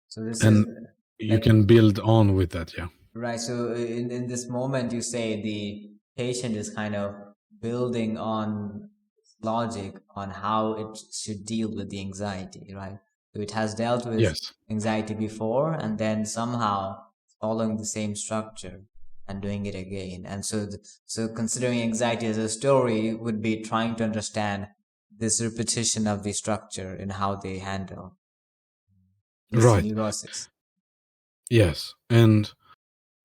C: So this
A: and
C: is
A: you
C: like,
A: can build on with that. Yeah.
C: right. So in this moment, you say the patient is kind of building on logic on how it should deal with the anxiety, right? So it has dealt with
A: Yes.
C: anxiety before, and then somehow following the same structure and doing it again. And so, so considering anxiety as a story would be trying to understand this repetition of the structure and how they handle this
A: Right.
C: neurosis.
A: Yes. And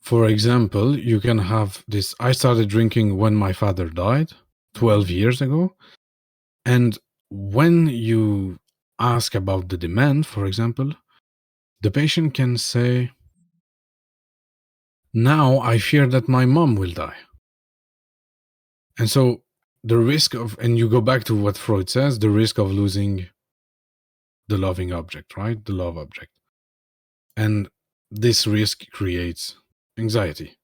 A: for example, you can have this, I started drinking when my father died 12 years ago. And when you ask about the demand, for example, the patient can say, now I fear that my mom will die. And so the risk of, and you go back to what Freud says, the risk of losing the loving object, right? The love object. And this risk creates anxiety.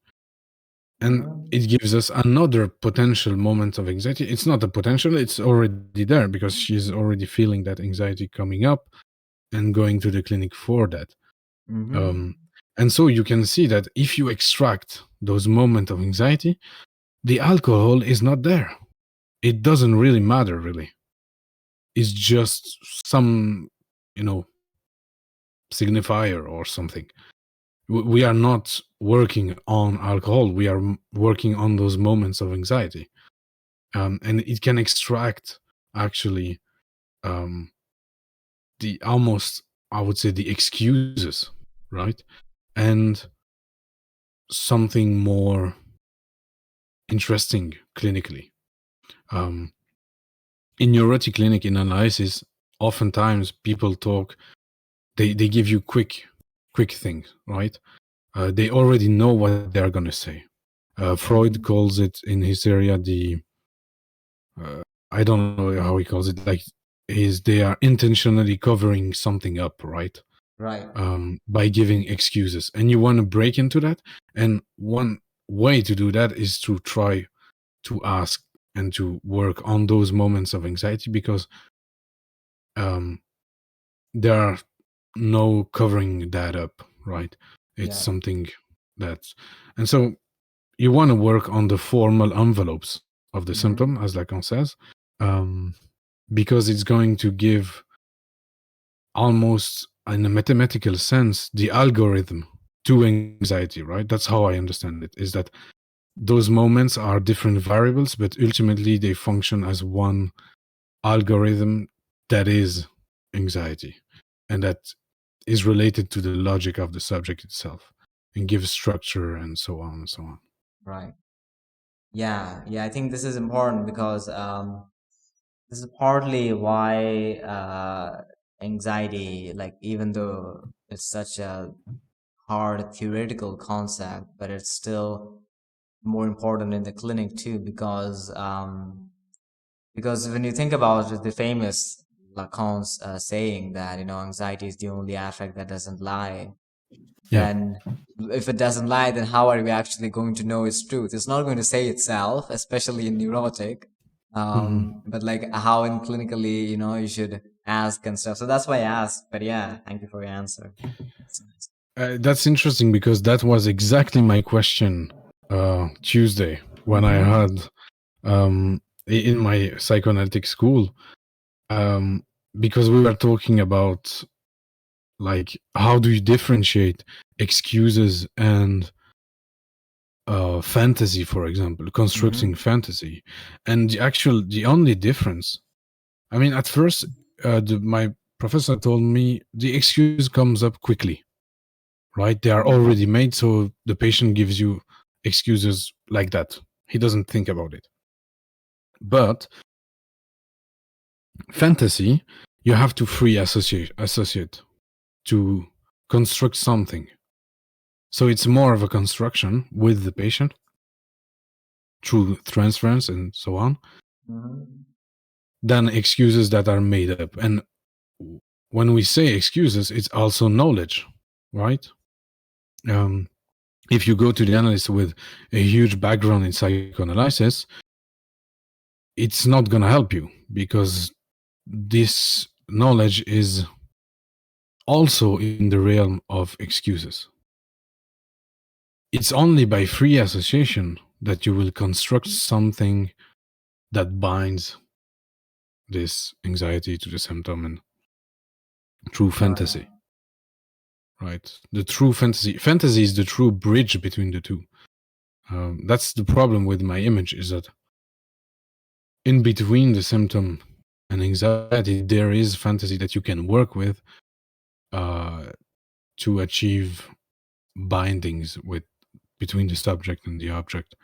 A: And it gives us another potential moment of anxiety. It's not a potential, it's already there because she's already feeling that anxiety coming up and going to the clinic for that. And so you can see that if you extract those moments of anxiety, the alcohol is not there. It doesn't really matter, really. It's just some, signifier or something. We are not working on alcohol. We are working on those moments of anxiety. And it can extract, actually, the almost, I would say, the excuses, right? And something more interesting clinically. In neurotic clinic, in analysis, oftentimes people talk, they give you quick things, right? They already know what they're going to say. Freud calls it in his area the, I don't know how he calls it, like they are intentionally covering something up, right?
C: Right.
A: By giving excuses. And you want to break into that. And one way to do that is to try to ask and to work on those moments of anxiety, because there are no covering that up, right? It's something that's, and so you want to work on the formal envelopes of the symptom, as Lacan says, because it's going to give almost, in a mathematical sense, the algorithm to anxiety, right? That's how I understand it, is that those moments are different variables, but ultimately they function as one algorithm that is anxiety, and that is related to the logic of the subject itself and gives structure and so on and so on.
C: Right. Yeah, I think this is important because this is partly why anxiety, like, even though it's such a hard theoretical concept, but it's still more important in the clinic too, because when you think about the famous Lacan's saying that, anxiety is the only affect that doesn't lie, then if it doesn't lie, then how are we actually going to know its truth? It's not going to say itself, especially in neurotic. But like how in clinically, you should ask and stuff. So that's why I asked. But yeah, thank you for your answer.
A: That's interesting, because that was exactly my question Tuesday when I had in my psychoanalytic school, because we were talking about, like, how do you differentiate excuses and fantasy, for example, constructing fantasy. And the only difference, I mean, at first my professor told me the excuse comes up quickly, right? They are already made, so the patient gives you excuses like that. He doesn't think about it. But fantasy, you have to free associate to construct something. So it's more of a construction with the patient through transference and so on, than excuses that are made up. And when we say excuses, it's also knowledge, right? If you go to the analyst with a huge background in psychoanalysis, it's not going to help you, because this knowledge is also in the realm of excuses. It's only by free association that you will construct something that binds this anxiety to the symptom, and true fantasy. Right? The true fantasy is the true bridge between the two. That's the problem with my image, is that in between the symptom and anxiety, there is fantasy that you can work with to achieve bindings between the subject and the object.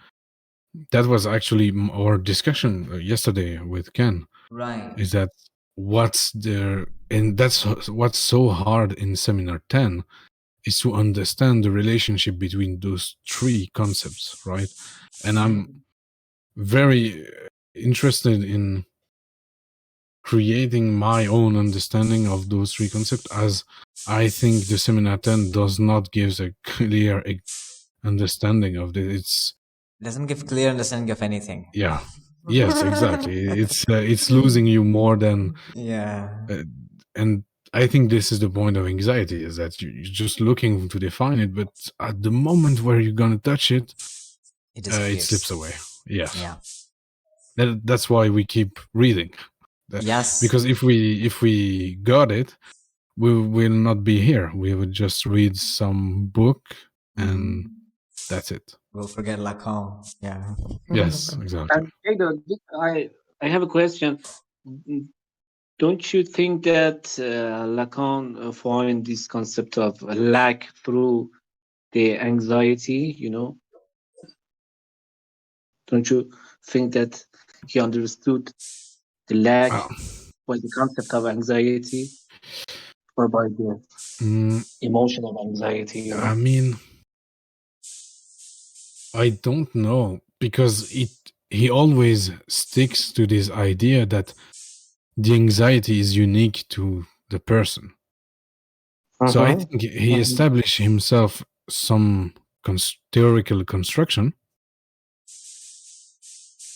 A: That was actually our discussion yesterday with Ken.
C: Right.
A: Is that what's there? and that's what's so hard in Seminar 10, is to understand the relationship between those three concepts, right? And I'm very interested in creating my own understanding of those three concepts, as I think the Seminar 10 does not give a clear understanding of it.
C: It doesn't give clear understanding of anything.
A: Yeah. Yes, exactly. It's losing you more than and I think this is the point of anxiety, is that you're just looking to define it, but at the moment where you're gonna touch it, it slips away. Yes.
C: Yeah.
A: That's why we keep reading.
C: Yes.
A: Because if we got it, we will not be here. We would just read some book and that's it.
C: We'll forget Lacan. Yeah.
A: Yes, exactly.
B: And Jado, I have a question. Don't you think that Lacan find this concept of lack through the anxiety? Don't you think that he understood the lack by the concept of anxiety, or by the emotion of anxiety?
A: I mean, I don't know, because he always sticks to this idea that the anxiety is unique to the person. So I think he established himself some theoretical construction,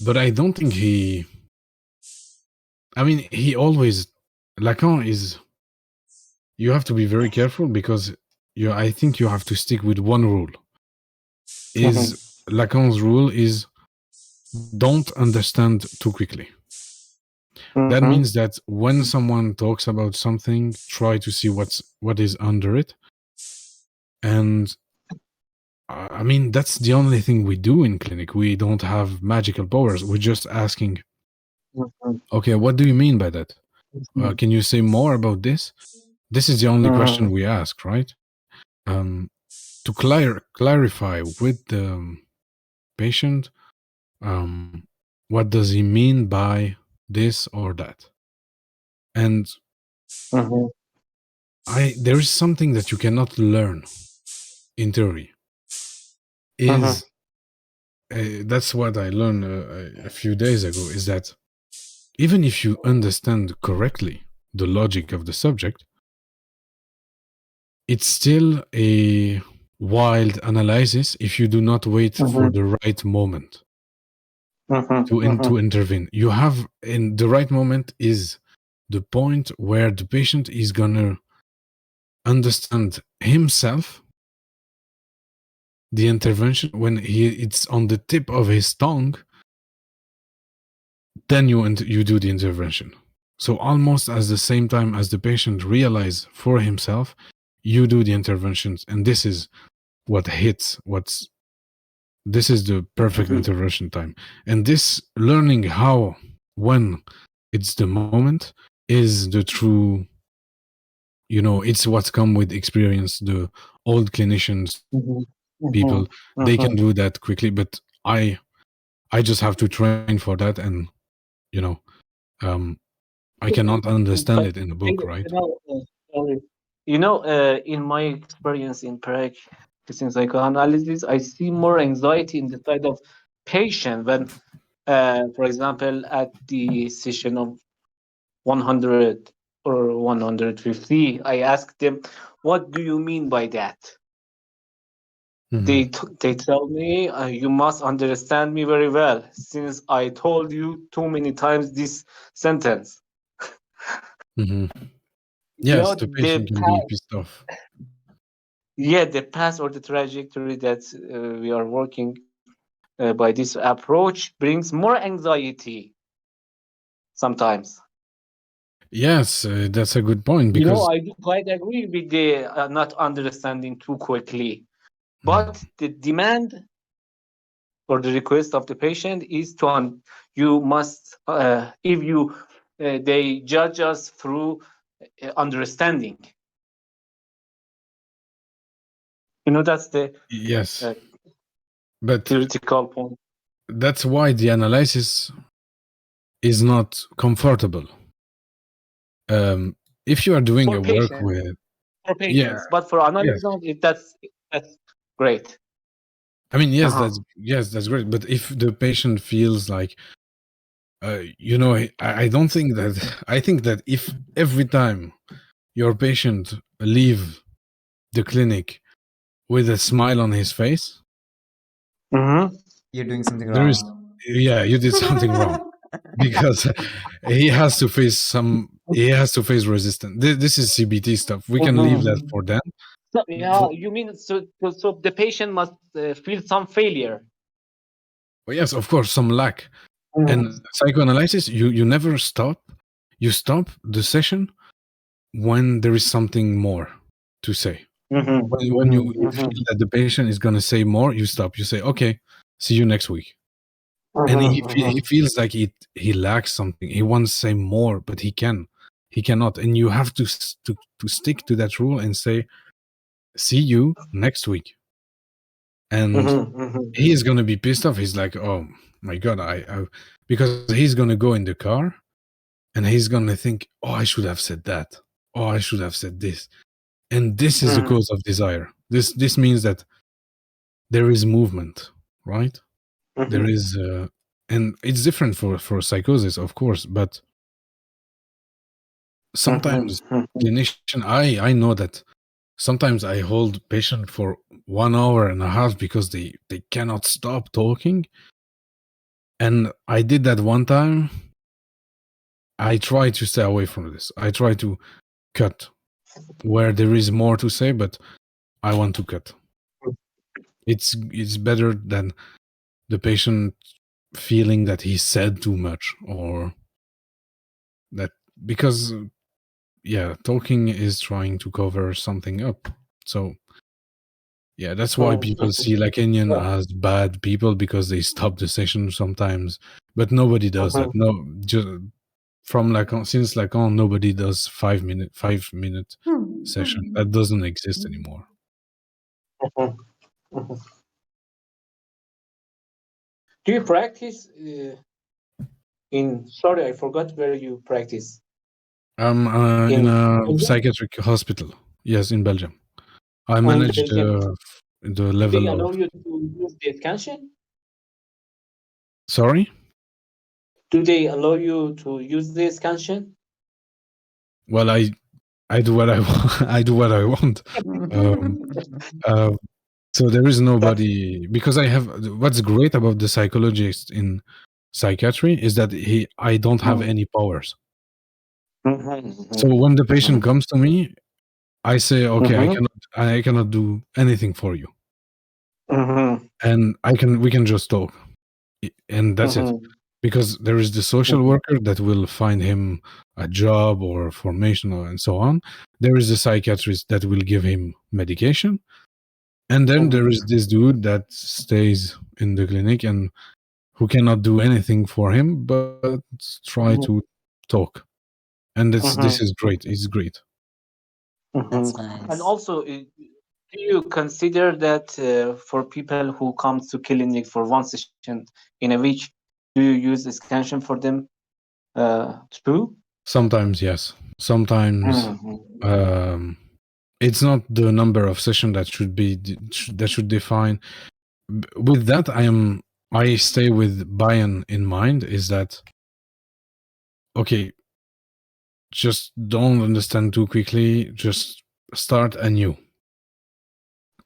A: but I don't think he always, Lacan is, you have to be very careful, because I think you have to stick with one rule. Lacan's rule is, don't understand too quickly. That means that when someone talks about something, try to see what is under it. And I mean, that's the only thing we do in clinic. We don't have magical powers. We're just asking, okay, what do you mean by that? Can you say more about this? This is the only question we ask, right? To clarify with the patient, what does he mean by this or that? And there is something that you cannot learn in theory. That's what I learned a few days ago, is that even if you understand correctly the logic of the subject, it's still a wild analysis if you do not wait for the right moment to intervene. You have, in the right moment is the point where the patient is gonna understand himself the intervention. When it's on the tip of his tongue, then you do the intervention. So almost at the same time as the patient realizes for himself, you do the interventions, and this is what hits. This is the perfect intervention time. And this learning how, when it's the moment, is the true, it's what's come with experience. The old clinicians, people, they can do that quickly, but I just have to train for that, and I cannot understand it in a book, right?
B: In my experience in practicing psychoanalysis, I see more anxiety in the side of patient when, for example, at the session of 100 or 150, I ask them, what do you mean by that? They tell me, you must understand me very well, since I told you too many times this sentence.
A: Yes, the patient can be pissed off.
B: Yeah, the path or the trajectory that we are working by this approach brings more anxiety sometimes.
A: Yes, that's a good point, because
B: I do quite agree with the not understanding too quickly, but the demand or the request of the patient is you must, if you they judge us through understanding. That's the
A: yes, but
B: theoretical point.
A: That's why the analysis is not comfortable. if you are doing
B: For
A: a work
B: patients,
A: with,
B: for
A: yeah,
B: patients, but for
A: yes,
B: analysis, that's great.
A: I mean, yes,
B: Uh-huh.
A: that's great. But if the patient feels like, you know, I don't think that. I think that if every time your patient leave the clinic with a smile on his face,
B: Mm-hmm.
C: You're doing something
A: there is,
C: wrong.
A: yeah, you did something wrong, because he has to face resistance. This is CBT stuff. We can leave that for them.
B: So, yeah, you mean so the patient must feel some failure.
A: But yes, of course, some lack.
B: Mm-hmm.
A: And psychoanalysis, you never stop. You stop the session when there is something more to say.
B: Mm-hmm.
A: When you feel that the patient is going to say more, you stop. You say, okay, see you next week. And he feels like he lacks something. He wants to say more, but he cannot. And you have to stick to that rule and say, see you next week. And he is going to be pissed off. He's like, oh my God, I because he's going to go in the car and he's going to think, oh, I should have said that. Oh, I should have said this. And this is the cause of desire. This means that there is movement, right? There is, and it's different for psychosis, of course, but sometimes clinician, I know that sometimes I hold patient for 1 hour and a half because they cannot stop talking. And I did that one time. I try to stay away from this. I try to cut where there is more to say, but I want to cut. It's better than the patient feeling that he said too much, or that, because yeah, talking is trying to cover something up. So yeah, that's why people see Lacanian as bad people, because they stop the session sometimes, but nobody does that. No, just from Lacan, since Lacan, nobody does 5 minute session. That doesn't exist anymore.
B: Do you practice in? Sorry, I forgot where you practice.
A: I'm in a psychiatric hospital. Yes, in Belgium. I manage the
B: They
A: level
B: allow
A: of.
B: you to use the scansion?
A: Sorry.
B: Do they allow you to use the scansion?
A: Well, I do what I want. I do what I want. Um, uh, so there is nobody, because I have. What's great about the psychologist in psychiatry is that I don't have any powers. So when the patient comes to me, I say, okay, I cannot do anything for you, and we can just talk, and that's it. Because there is the social worker that will find him a job or formation and so on. There is the psychiatrist that will give him medication. And then there is this dude that stays in the clinic and who cannot do anything for him, but try to talk. And this is great. It's great.
C: That's
B: And
C: nice.
B: also, do you consider that for people who come to clinic for one session in a week, do you use the scansion for them too?
A: Sometimes, yes. Sometimes it's not the number of session that should define. With that, I stay with buy-in in mind, is that, okay, just don't understand too quickly, just start anew.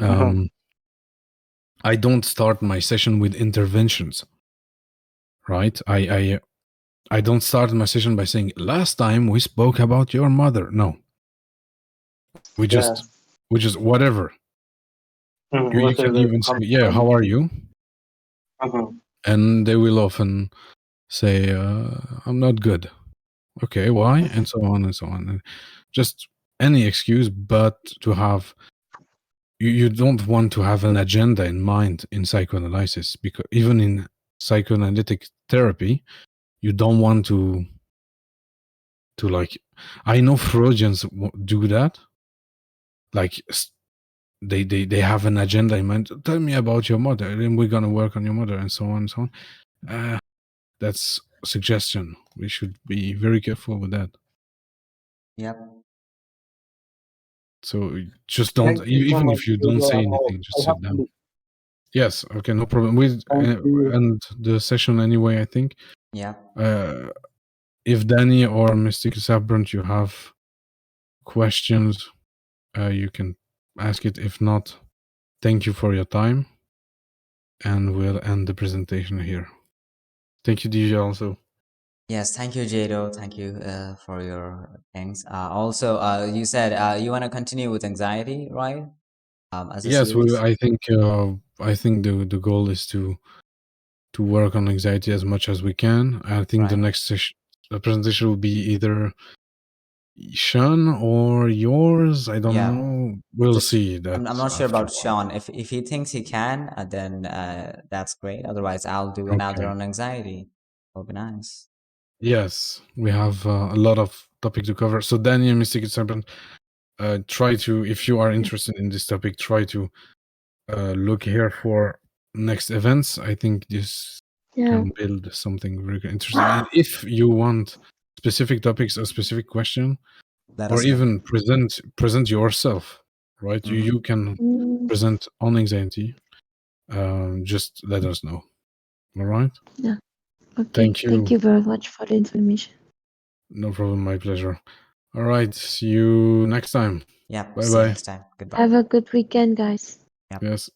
A: I don't start my session with interventions, right? I don't start my session by saying, last time we spoke about your mother. No, we just whatever. You can even say, yeah, how are you? And they will often say, I'm not good. Okay, why? And so on and so on. And just any excuse, but to have, you don't want to have an agenda in mind in psychoanalysis, because even in psychoanalytic therapy, you don't want to like, I know Freudians do that. Like they have an agenda in mind. Tell me about your mother, and we're gonna work on your mother, and so on and so on. That's suggestion. We should be very careful with that.
C: Yep.
A: So just don't,
B: Thank you so
A: even
B: much.
A: if you don't say anything,
B: I
A: just
B: have
A: sit
B: to
A: down.
B: leave.
A: Yes, okay, no problem. We
B: Thank you.
A: end the session anyway, I think.
C: Yeah.
A: If Danny or Mystic Sabrant, you have questions, you can ask it. If not, thank you for your time. And we'll end the presentation here. Thank you, DJ, also.
C: Yes, thank you, Jado. Thank you for your things. Also, you said you want to continue with anxiety, right? As a
A: Yes,
C: series.
A: I think the goal is to work on anxiety as much as we can. I think the
C: Right.
A: next presentation will be either Sean or yours. I don't
C: Yeah.
A: know. We'll
C: Just,
A: see
C: I'm
A: that
C: not sure
A: after.
C: about Sean. If he thinks he can, then that's great. Otherwise, I'll do another
A: Okay.
C: on anxiety. That'll be nice.
A: Yes, we have a lot of topic to cover. So Danny and Mystic Serpent, try to, if you are interested in this topic, try to look here for next events. I think this can build something very interesting. And if you want specific topics or specific question,
C: Let
A: or
C: us know.
A: even present yourself, right?
C: Mhm.
A: You can present on anxiety. Just let us know. All right.
D: Yeah. Okay.
A: Thank you.
D: Thank you very much for the information.
A: No problem. My pleasure. All right. See you next time.
C: Yeah.
A: Bye
C: See you
A: bye.
C: next time. Goodbye.
D: Have a good weekend, guys.
C: Yep.
A: Yes.